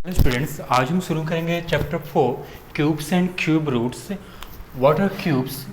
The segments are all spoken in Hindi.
स्टूडेंट्स, आज हम शुरू करेंगे chapter 4 cubes and cube roots. What are cubes?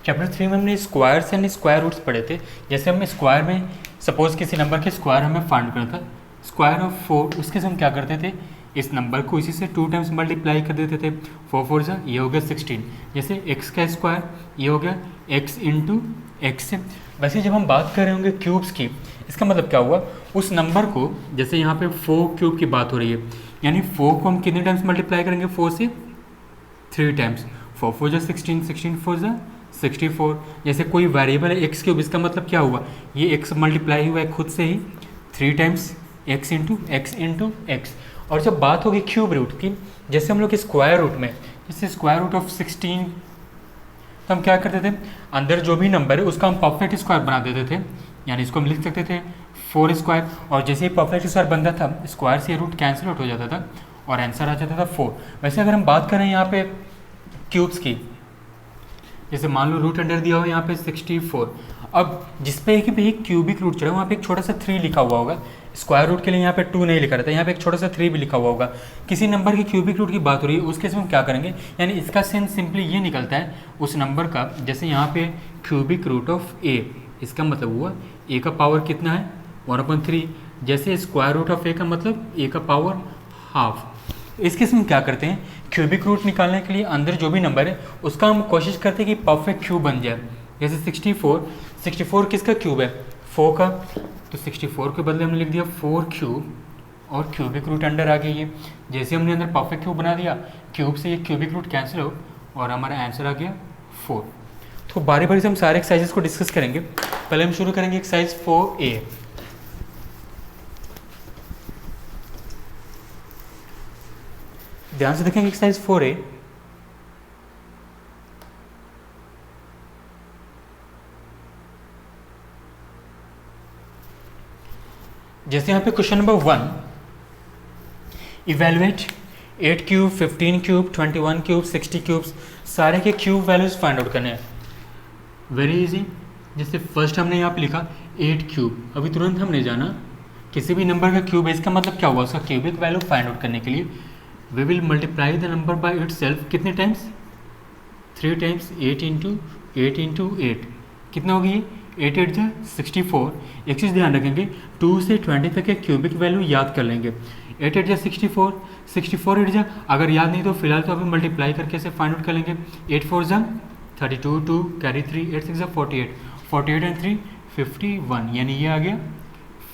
Chapter 3 में हमने स्क्वायर्स एंड स्क्वायर रूट्स पढ़े थे। जैसे हम स्क्वायर में सपोज किसी नंबर के स्क्वायर हमें फाइंड करना था, स्क्वायर ऑफ 4, उसके से हम क्या करते थे, इस नंबर को इसी से 2 टाइम्स मल्टीप्लाई कर देते थे। 4 4 जा, ये हो गया 16। जैसे x का स्क्वायर, ये हो गया x इंटू एक्स। वैसे जब हम बात कर रहे होंगे क्यूब्स की, इसका मतलब क्या हुआ, उस नंबर को, जैसे यहाँ पे 4 क्यूब की बात हो रही है, यानी 4 को हम कितने टाइम्स मल्टीप्लाई करेंगे, 4 से 3 टाइम्स। 4 4 जा 16, 16 4 जा 64। जैसे कोई वेरिएबल है एक्स क्यूब, इसका मतलब क्या हुआ, ये एक्स मल्टीप्लाई हुआ है खुद से ही 3 टाइम्स, एक्स इंटू एक्स। और जब बात होगी क्यूब रूट की, जैसे हम लोग स्क्वायर रूट में, जैसे स्क्वायर रूट ऑफ 16, तो हम क्या करते थे, अंदर जो भी नंबर है उसका हम परफेक्ट स्क्वायर बना देते थे, यानी इसको हम लिख सकते थे 4 स्क्वायर। और जैसे ही परफेक्ट स्क्वायर बनता था, स्क्वायर से रूट कैंसिल आउट हो जाता था और आंसर आ जाता था 4। वैसे अगर हम बात करें यहाँ पे क्यूब्स की, जैसे मान लो रूट अंडर दिया हो यहाँ पे 64, अब जिस पे कि एक क्यूबिक रूट चढ़ा वहाँ पे एक छोटा सा 3 लिखा हुआ होगा। स्क्वायर रूट के लिए यहाँ पे 2 नहीं लिखा रहता, यहाँ पे एक छोटा सा 3 भी लिखा हुआ होगा। किसी नंबर की क्यूबिक रूट की बात हो रही है, उस केस में हम क्या करेंगे, यानी इसका सेंस सिंपली ये निकलता है उस नंबर का, जैसे यहाँ पे क्यूबिक रूट ऑफ ए, इसका मतलब हुआ ए का पावर कितना है 1/3। जैसे स्क्वायर रूट ऑफ ए का मतलब ए का पावर हाफ। इस केस में क्या करते हैं, क्यूबिक रूट निकालने के लिए अंदर जो भी नंबर है उसका हम कोशिश करते हैं कि परफेक्ट क्यूब बन जाए। जैसे 64 किसका क्यूब है, 4 का, तो 64 के बदले हमने लिख दिया 4 क्यूब और क्यूबिक रूट अंडर आ गई है। जैसे हमने अंदर परफेक्ट क्यूब बना दिया, क्यूब से ये क्यूबिक रूट कैंसिल हो और हमारा आंसर आ गया 4। तो बारी बारी से हम सारे एक्सरसाइजेस को डिस्कस करेंगे। पहले हम शुरू करेंगे एक्सरसाइज 4A। ध्यान से देखेंगे एक्सरसाइज 4A। जैसे यहाँ पे question number 1, evaluate 8 cube, 15 cube, 21 cube, 60 cubes, सारे के क्यूब वैल्यूज फाइंड आउट करने हैं। Very easy. जैसे फर्स्ट हमने यहाँ पे लिखा 8 क्यूब, अभी तुरंत हमने जाना किसी भी नंबर का क्यूब है, इसका मतलब क्या हुआ, उसका क्यूबिक वैल्यू फाइंड आउट करने के लिए we will multiply the number by itself. कितने टाइम्स, 3 टाइम्स, 8 इंटू 8 कितना होगी, 8 8 जा 64। एक चीज़ ध्यान रखेंगे, 2 से 20 तक के क्यूबिक वैल्यू याद कर लेंगे। 8 8 जा 64, 64 8 जा, अगर याद नहीं तो फिलहाल तो अभी मल्टीप्लाई करके इसे फाइंड आउट कर लेंगे। 8 4 जा 32, 2 कैरी 3, 8 6 जा 48, 48 एंड 3 51, यानी ये आ गया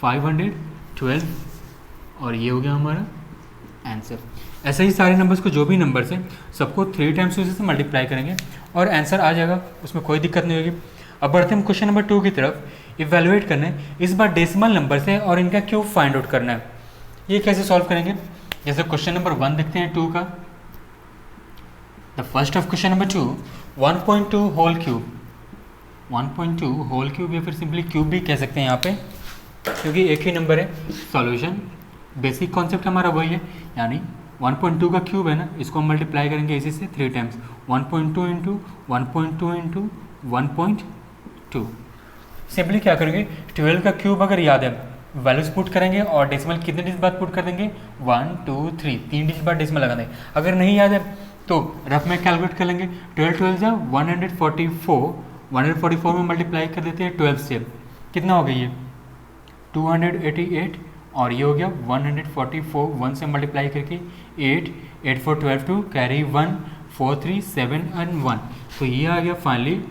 512 और ये हो गया हमारा आंसर। ऐसे ही सारे नंबर्स को, जो भी नंबर्स हैं, सबको 3 टाइम्स उसी से मल्टीप्लाई करेंगे और आंसर आ जाएगा, उसमें कोई दिक्कत नहीं होगी। अब बढ़ते हैं क्वेश्चन नंबर 2 की तरफ। इवेलुएट करना है, इस बार डेसिमल नंबर से और इनका क्यूब फाइंड आउट करना है। ये कैसे सॉल्व करेंगे, जैसे क्वेश्चन नंबर 1 देखते हैं 2 का। The first of question number 2, 1.2 whole cube, 1.2 whole cube या फिर सिंपली क्यूब भी कह सकते हैं यहाँ पे, क्योंकि एक ही नंबर है। सॉल्यूशन, बेसिक कॉन्सेप्ट हमारा वही है, यानी 1.2 का क्यूब है ना, इसको हम मल्टीप्लाई करेंगे इसी से 3 टाइम्स, 1.2 इंटू 1.2 इंटू 1.2। सिंपली क्या करेंगे, 12 का क्यूब अगर याद है, वैल्यूज पुट करेंगे और डेसिमल कितने डिजिट बाद पुट कर देंगे, 1 2 3, 3 डिजिट बाद डेसिमल लगा देंगे। अगर नहीं याद है तो रफ में कैलकुलेट कर लेंगे, 12 12 जा 144, 144 में मल्टीप्लाई कर देते हैं 12 से, कितना हो गया ये 288, और ये हो गया 144, 1 से मल्टीप्लाई करके 8 8 4 12, 2 कैरी 1 4 3 7 एंड 1, तो ये आ गया फाइनली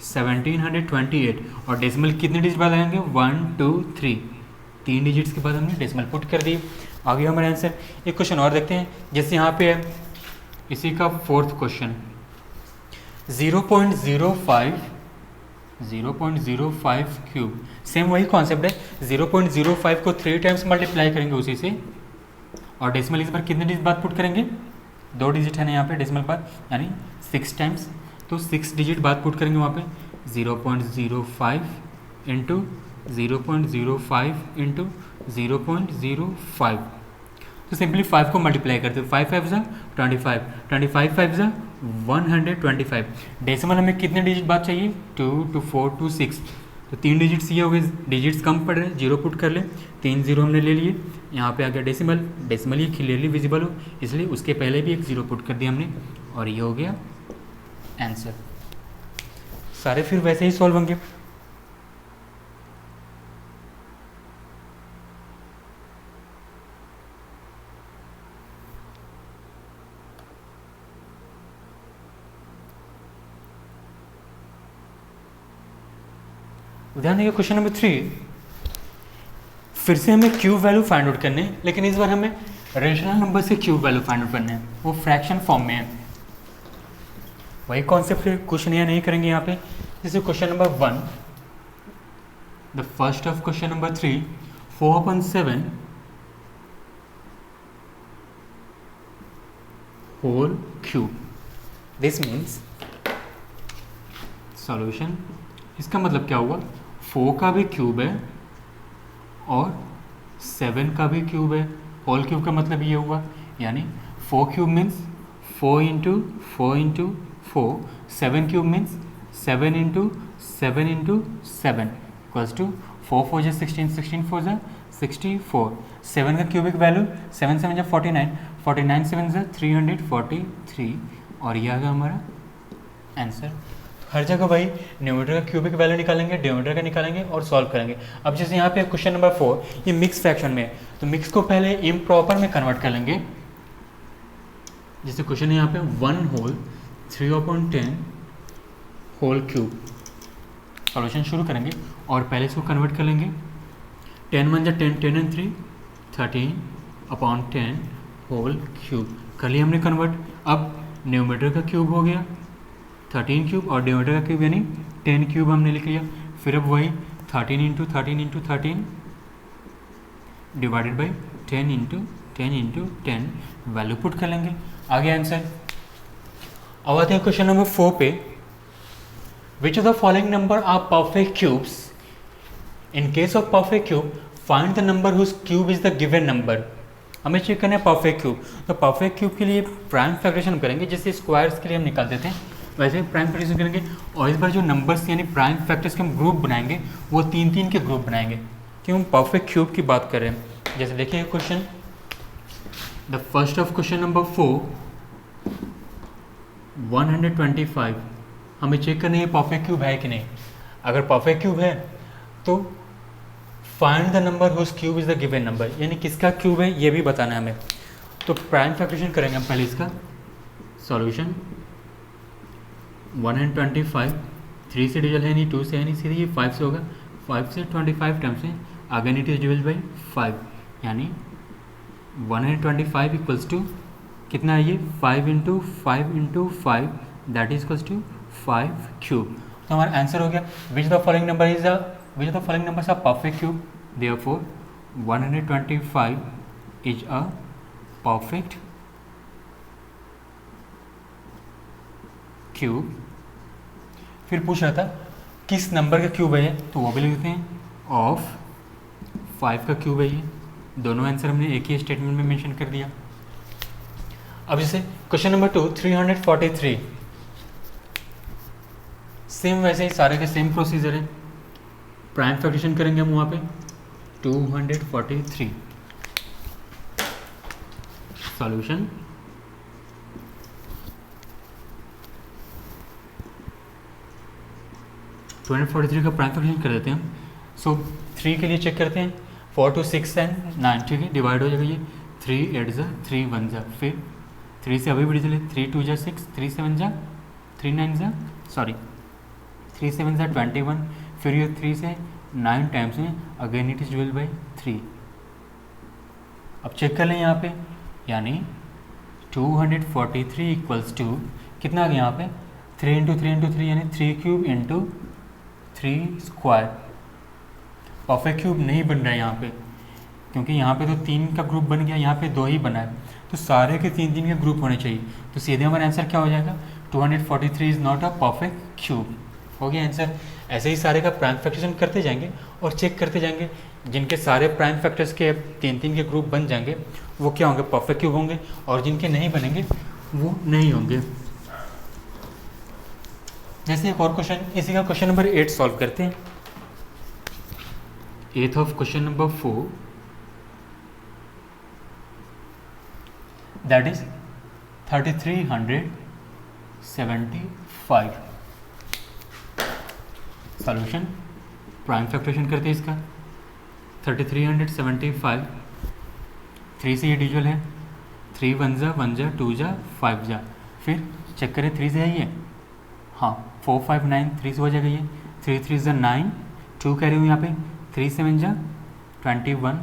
1728। और डेसिमल कितने डिजिट बाद आएंगे, 1 2 3, 3 डिजिट्स के बाद हमने डेसिमल पुट कर दी, आ गया हमारा आंसर। एक क्वेश्चन और देखते हैं, जैसे यहाँ पे है इसी का 4th क्वेश्चन, 0.05 क्यूब, सेम वही कॉन्सेप्ट है। 0.05 को 3 टाइम्स मल्टीप्लाई करेंगे उसी से, और डेसिमल इस बार कितने डिजिट बाद पुट करेंगे, 2 डिजिट है ना यहाँ पे डेसिमल बाद, यानी 6 टाइम्स, तो 6 डिजिट बाद पुट करेंगे वहाँ पे। 0.05 इंटू 0.05 इंटू 0.05, तो सिंपली 5 को मल्टीप्लाई करते हो, 5 5 जा 25, 25 5 जा 125। डेसिमल हमें कितने डिजिट बाद चाहिए, 2 2 4 2 6, तो 3 डिजिट्स ये हो गए, डिजिट्स कम पड़ रहे हैं, 0 पुट कर लें, 3 0 हमने ले लिए, यहाँ पे आ गया डेसिमल, डेसिमल ये क्लियरली विजिबल हो इसलिए उसके पहले भी एक 0 पुट कर दिया हमने और ये हो गया आंसर। सारे फिर वैसे ही सॉल्व होंगे। ध्यान देखिए क्वेश्चन नंबर 3, फिर से हमें क्यूब वैल्यू फाइंड आउट करने हैं, लेकिन इस बार हमें रेशनल नंबर से क्यूब वैल्यू फाइंड आउट करने हैं, वो फ्रैक्शन फॉर्म में है। वही कॉन्सेप्ट है, कुछ नया नहीं करेंगे यहाँ पे। जैसे question number 1, the first of question number 3, 4/7 whole cube, this means solution. इसका मतलब क्या हुआ, 4 का भी क्यूब है और 7 का भी क्यूब है। होल क्यूब का मतलब ये हुआ, यानी 4 cube means 4 into 4 into 4, 7 cube means 7 into 7 into 7 equals to 4 4 जा 16, 16 4 जा 64। 7 का क्यूबिक वैल्यू 7 7 जा 49, 49 7 जा 343 और यह आ गया हमारा आंसर। हर जगह भाई न्यूमरेटर का क्यूबिक वैल्यू निकालेंगे, डिनोमिनेटर का निकालेंगे और सॉल्व करेंगे। अब जैसे यहाँ पे क्वेश्चन नंबर 4 ये मिक्स फ्रैक्शन में है, तो मिक्स को पहले इम्प्रॉपर में कन्वर्ट कर लेंगे। जैसे क्वेश्चन है यहाँ पे 1 होल 3/10 होल क्यूब, सॉल्यूशन शुरू करेंगे और पहले इसको कन्वर्ट कर लेंगे। 10 1 जा 10, 10 and 3 13/10 होल क्यूब कर लिया हमने कन्वर्ट। अब न्यूमरेटर का क्यूब हो गया 13 क्यूब और डिनोमिनेटर का क्यूब यानी 10 क्यूब हमने लिख लिया। फिर अब वही 13 into 13 into 13 divided by 10 into 10 into 10 value put कर लेंगे, आ गया आंसर। अब आते हैं क्वेश्चन नंबर 4 पे, which of the following number are perfect cubes, in case of perfect cube find the number whose cube is the given number. हमें चेक करना है परफेक्ट क्यूब, तो परफेक्ट क्यूब के लिए प्राइम फैक्टराइजेशन करेंगे, जैसे स्क्वायर्स के लिए हम निकालते थे वैसे ही प्राइम फैक्टराइजेशन करेंगे और इस बार जो नंबर्स यानी प्राइम फैक्टर्स के हम ग्रुप बनाएंगे वो 3-3 के ग्रुप बनाएंगे, क्यों हम परफेक्ट क्यूब की बात कर रहे हैं। जैसे देखिए question, the first of question number 4 125, हमें चेक करना है परफेक्ट क्यूब है कि नहीं। अगर परफेक्ट क्यूब है तो find the number whose cube is the given number, यानी किसका क्यूब है ये भी बताना है हमें। तो प्राइम फैक्टराइजेशन करेंगे हम पहले इसका सॉल्यूशन। 125 3 से डिविजल है नहीं, 2 से है नहीं, सीधे ये 5 से होगा, 5 से 25 टाइम्स में again it is divisible by 5, यानी 125 इक्वल्स टू कितना है ये 5 into 5 into 5 that is equals to 5 cube. तो हमारा आंसर हो गया which the following number is which the following numbers are perfect cube, therefore 125 is a perfect cube. फिर पूछ रहा था किस नंबर का क्यूब है ये, तो वो भी लिख देते हैं ऑफ 5 का क्यूब है ये। दोनों आंसर हमने एक ही स्टेटमेंट में मेंशन कर दिया। अब जैसे क्वेश्चन नंबर 2 343, सेम वैसे ही सारे के सेम प्रोसीजर है, प्राइम फैक्टराइजेशन करेंगे हम वहाँ पे 243 सॉल्यूशन। का प्राइम फैक्टराइजेशन कर देते हैं हम। सो 3 के लिए चेक करते हैं, 4 2 6 and 9, ठीक है, डिवाइड हो जाएगा ये 3 8 जा 3 1 जा, फिर 3 से अभी भी चले 3 2 जा 6, 3 7 जा 3 9 जा 3 7 जा 21, फिर ये 3 से 9 टाइम्स में again it is divided by 3। अब चेक कर लें यहाँ पे, यानी 243 इक्वल्स टू कितना आ गया यहाँ पे 3 इंटू 3 इंटू 3 यानी 3 cube into 3 square. Perfect cube नहीं बन रहा है यहाँ पे, क्योंकि यहाँ पे तो 3 का ग्रुप बन गया, यहाँ पे 2 ही बना है, तो सारे के 3 के ग्रुप होने चाहिए। तो सीधे हमारा आंसर क्या हो जाएगा 243 is not a perfect cube, हो गया आंसर। ऐसे ही सारे का प्राइम फैक्टराइजेशन करते जाएंगे और चेक करते जाएंगे, जिनके सारे प्राइम फैक्टर्स के 3 के ग्रुप बन जाएंगे वो क्या होंगे परफेक्ट क्यूब होंगे, और जिनके नहीं बनेंगे वो नहीं होंगे। जैसे एक और क्वेश्चन, इसी का क्वेश्चन नंबर 8 सॉल्व करते हैं। 8th of question number 4, that is 3375. Solution prime factorisation करते हैं इसका 3375, 3 से ये डिविजल है, 3 1 जा 1 जा 2 जा 5 जा, फिर चेक करें 3 से है ये, हाँ 4 5 9, 3 से हो जाएगा ये, 3 3 जा 9, 2 कह रही हूँ यहाँ पे, 3 7 जा 21,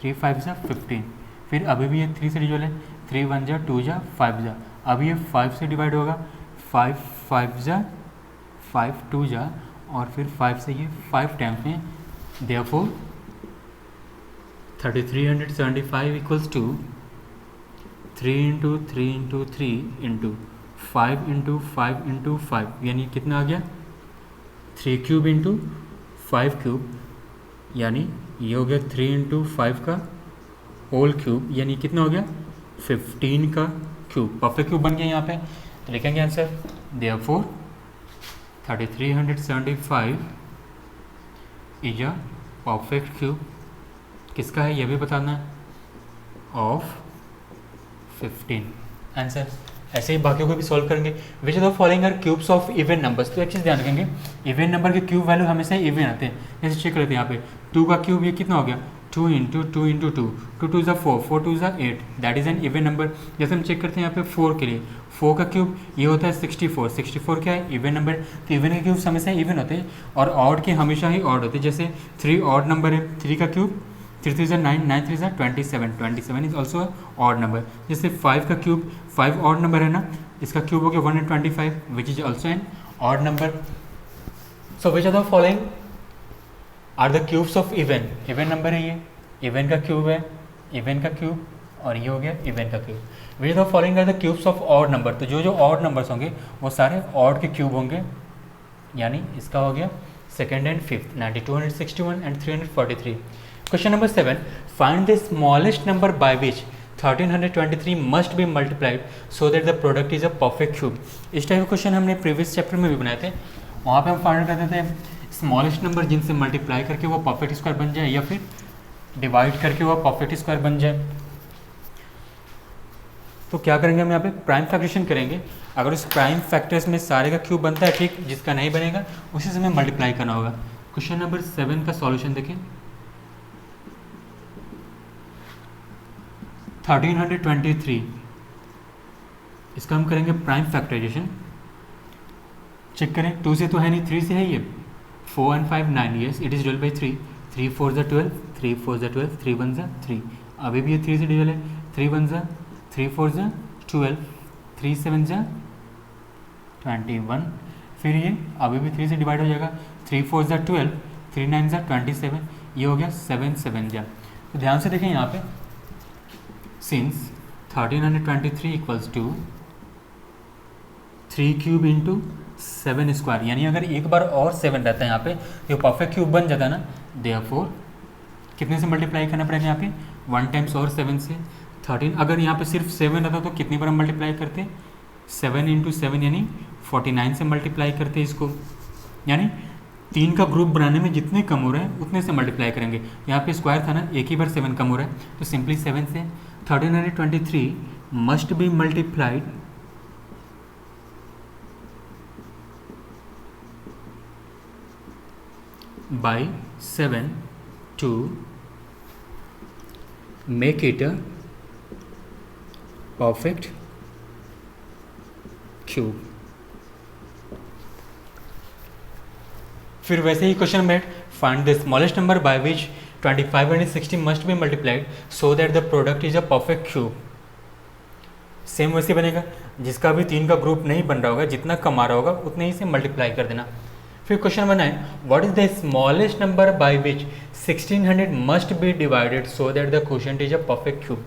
3 5 जा 15, फिर अभी भी ये 3 से डिविजल है, 3 1 जा 2 जा 5 जा, अब ये 5 से डिवाइड होगा, 5 5 जा 5 2 जा, और फिर 5 से ये 5 टाइम्स में, therefore 3375 equals to 3 into 3 into 3 into 5 into 5 into 5, यानी कितना आ गया 3 क्यूब इंटू 5 क्यूब, यानी ये हो गया 3 इंटू 5 का होल क्यूब, यानी कितना हो गया 15 का क्यूब, परफेक्ट क्यूब बन गया यहाँ पे। तो लिखेंगे answer, therefore 3375 is a perfect cube, किसका है ये भी बताना है, ऑफ 15। आंसर ऐसे ही बाकियों को भी सॉल्व करेंगे। Which of the following are cubes of even numbers. तो एक चीज़ ध्यान रखेंगे, इवन नंबर के क्यूब वैल्यू हमेशा इवन आते हैं। जैसे चेक करते हैं यहाँ पे 2 का क्यूब ये कितना हो गया 2 इंटू 2 इंटू 2, 2 2 ज़ा 4, 4 2 ज़ा 8, that is an even number. जैसे हम चेक करते हैं यहाँ पे 4 के लिए, 4 का क्यूब ये होता है 64, 64 क्या है इवन नंबर। तो इवन के क्यूब्स हमेशा इवन होते हैं और ऑड के हमेशा ही ऑड होते हैं। जैसे 3 ऑड नंबर है, 3 का क्यूब 3 3 ज़ा 9, 9 3 ज़ा 27, 27 इज ऑल्सो ऑड नंबर। जैसे 5 का क्यूब 5 ऑड नंबर है ना, इसका क्यूब हो गया 125 which is also an odd number. So which are the following are the cubes of even. Even number है ये, इवन का क्यूब है, इवन का क्यूब, और ये हो गया इवन का cube. Which are the following are the cubes of odd number. तो जो जो ऑड नंबर्स होंगे वो सारे ऑड के क्यूब होंगे, यानी इसका हो गया second and fifth 9261 and 343। Question number 7, find the smallest number by which 1323 must be multiplied so that the product is a perfect cube. इस टाइप का क्वेश्चन हमने प्रीवियस चैप्टर में भी बनाए थे। वहाँ पे हम फाइंड करते थे स्मॉलेस्ट नंबर जिनसे मल्टीप्लाई करके वो परफेक्ट स्क्वायर बन जाए या फिर डिवाइड करके वो परफेक्ट स्क्वायर बन जाए। तो क्या करेंगे हम यहाँ पे प्राइम फैक्टरेशन करेंगे। अगर उस प्राइम फैक्टर्स में सारे का क्यूब बनता है ठीक, जिसका नहीं बनेगा उसी से हमें मल्टीप्लाई करना होगा। क्वेश्चन नंबर 7 का सॉल्यूशन देखें। 1323 इसका हम करेंगे प्राइम फैक्टराइजेशन। चेक करें 2 से तो है नहीं, 3 से है ये, 4 and 5 9, yes it is divide by 3, 3 4 ज़ा 12, 3 4 ज़ा 12, 3 1 ज़ा 3, अभी भी ये 3 से डिवाइड है, 3 1 ज़ा 3 4 ज़ा 12, 3 7 ज़ा 21, फिर ये अभी भी 3 से डिवाइड हो जाएगा, 3 4 ज़ा 12, 3 9 ज़ा 27, ये हो गया 7 7 ज़ा। तो ध्यान से देखें यहाँ पे, since 1323 equals to 3 cube into 7 square, यानी अगर एक बार और 7 रहता है यहाँ पे तो परफेक्ट क्यूब बन जाता है ना। देयरफॉर कितने से मल्टीप्लाई करना पड़ेगा यहाँ पे 1 टाइम्स और 7 से 13। अगर यहाँ पे सिर्फ 7 रहता तो कितनी बार हम मल्टीप्लाई करते 7 इंटू 7 यानी 49 से मल्टीप्लाई करते इसको, यानी 3 का ग्रुप बनाने में जितने कम हो रहे हैं उतने से मल्टीप्लाई करेंगे। यहाँ पे स्क्वायर था ना, एक ही बार 7 कम हो रहा है तो सिंपली 7 से 1323 must be multiplied by 7 to make it a perfect cube। फिर वैसे ही क्वेश्चन में find the smallest number by which 25 and 60 must be multiplied so that the product is a perfect cube. Same वैसे बनेगा, जिसका भी 3 का ग्रुप नहीं बन रहा होगा, जितना कम आ रहा होगा उतने ही से मल्टीप्लाई कर देना। फिर question number 9, what is the smallest number by which 1600 must be divided so that the quotient is a perfect cube.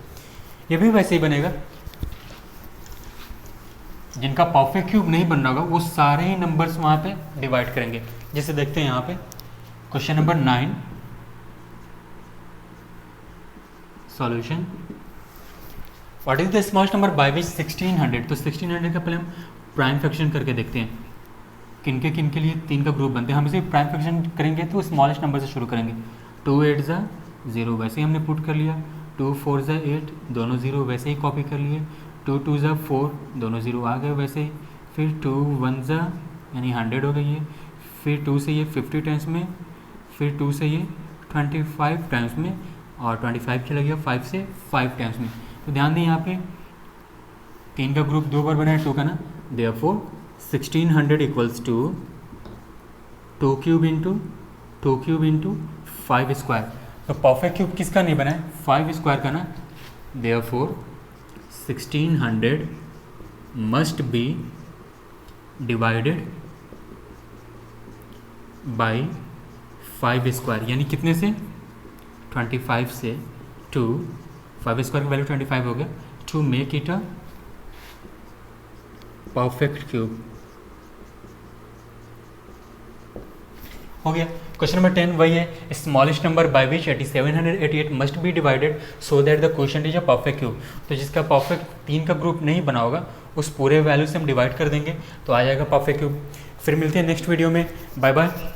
ये भी वैसे ही बनेगा, जिनका परफेक्ट क्यूब नहीं बन रहा होगा वो सारे ही नंबर्स वहाँ पे डिवाइड करेंगे। जैसे देखते हैं यहाँ पे question number 9 solution, what is the smallest number by विच 1600। तो 1600 का पहले हम प्राइम फ्रैक्शन करके देखते हैं किनके लिए 3 का ग्रुप बनते हैं। हम इसे प्राइम फ्रैक्शन करेंगे तो स्मॉलेस्ट नंबर से शुरू करेंगे। 2 8 ज़ा 0 वैसे ही हमने पुट कर लिया, 2 4 ज़ा 8 दोनों 0 वैसे ही कॉपी कर लिए, 2 2 ज़ा 4 दोनों 0 आ गए वैसे ही, फिर 2 1 ज़ा यानी 100 हो गई है, फिर 2 से ये 50 टाइम्स में, फिर 2 से ये 25 टाइम्स में, और 25 चला गया 5 से 5 टाइम्स में। तो ध्यान दें यहाँ पे 3 का ग्रुप 2 बार बना है 2 का ना, therefore 1600 equals to 2 cube into 5 square. तो परफेक्ट क्यूब किसका नहीं बना है, 5 स्क्वायर का ना, therefore 1600 must be divided by 5 square, यानी कितने से 25 से 2, 5 स्क्वायर की वैल्यू 25 हो गया, to make it a perfect cube. हो गया। क्वेश्चन नंबर 10 वही है, smallest number by which 8788 must be divided so that the question is a perfect cube. तो जिसका परफेक्ट 3 का ग्रुप नहीं बना होगा उस पूरे वैल्यू से हम डिवाइड कर देंगे तो आ जाएगा परफेक्ट क्यूब। फिर मिलते हैं नेक्स्ट वीडियो में, बाय बाय।